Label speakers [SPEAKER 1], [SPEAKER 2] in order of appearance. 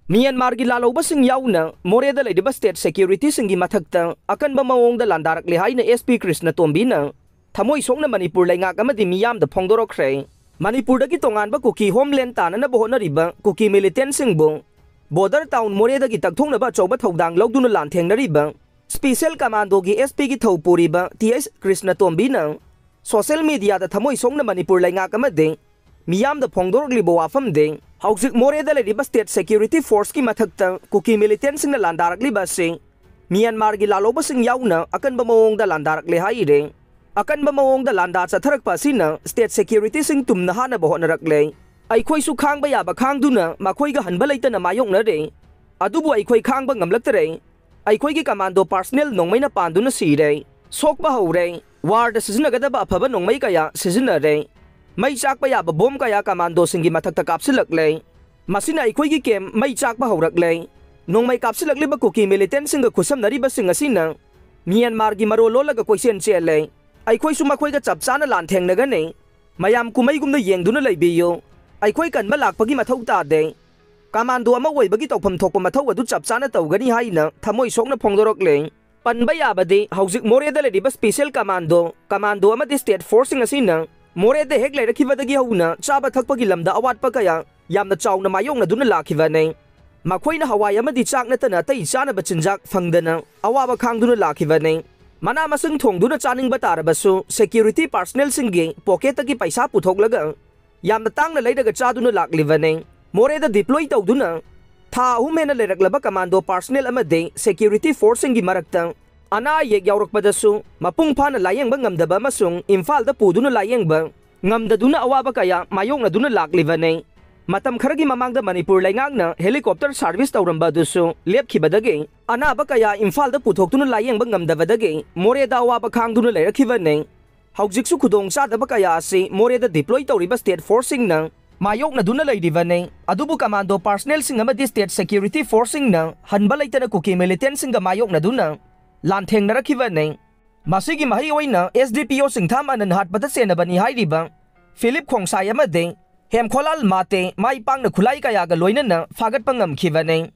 [SPEAKER 1] Myanmar gi lalobasing yauna Moreda leidaba state security singi mathakta akanba mawongda landarakle haina SP Krishna Tombina thamoi songna Manipur laingak amadi miyamda phongdorokre Manipur dagi tonganba kuki homeland tanana bohonariba kuki militant singbu border town Moreda gi takthongna ba chawba thodang logduna lanthengnariba special commando gi SP gi thopuriba TS Krishna Tombina social media da thamoi songna Manipur laingak amadi miyamda phongdoroklibo wafam ding Hauzik Moreda leidaba state security force ki mathakta kuki militant singna landarakliba sing Myanmar gi lalobasing yauna akanba mawongda landarakle haire akanba mawongda landa chatharakpa sina state security sing tumna hana bohonarakle aikhoi su khangba yaba khangduna makhoi ga hanba leitana mayokna re adubu aikhoi khangba ngamlaktare aikhoi gi commando personnel nongmaina panduna sire sokba haure war da siznagadaba afaba nongmai kaya sizinare May chakpa yaba bom kaya commando singi mathakta kapsilakle masina aikhoi gi kem may chakpa haurakle nong may kapsilakle ba kuki militant singa khusamnari ba singa sina Myanmar gi marololaga question chele aikhoi su makhoi ga chapchana lanthengnaga ne mayam kumai gumna yengduna leibiyo aikhoi kanba lakpagi mathau ta de commando ama woibagi tawpham thokpa mathau adu chapchana tawgani haina thamoi sokna phongdorokle panba yabade hauzik Moreda lediba special commando ama state forcing asina Moreda hek lerakibadagi hauna chaba thakpagi lamda awatpa kaya yamna chawna mayongna duna lakhibane makhoina hawai amadi chak natana tai chana bachinjak phangdana awaba khangduna lakhibane mana masung thongduna chaning batarabasu security personnel singi pocket gi paisa puthoglaga yamna tangna leidaga chaduna laklibane Moreda deploy tawduna tha humena leraklaba commando personnel amade security force singi marakta ana yek yaurakpadasu mapung phana layeng ba ngamdaba masung Imphal da puduna layeng ba ngamdaduna awaba kaya mayongna duna laklibane matam kharagi mamangda Manipur laingakna helicopter service tawramba dusu lepkhibadage ana ba kaya Imphal da puthokduna layeng ba ngamdabadage Moreda awaba khangduna leirakhibane haujiksu khudong chadaba kaya ase Moreda deploy tawriba state forcing na mayokna duna leidibane adubu commando personnel sing amadi state security forcing na hanba leitana kuki militant singa mayokna duna Lanthengnarakibane masigi mahi oina SDPO singtham anan hatpata senabani hairiba Philip Khongsai amade hemkholal mate mai pangna khulai kaya ga loinana fagat pangam khibane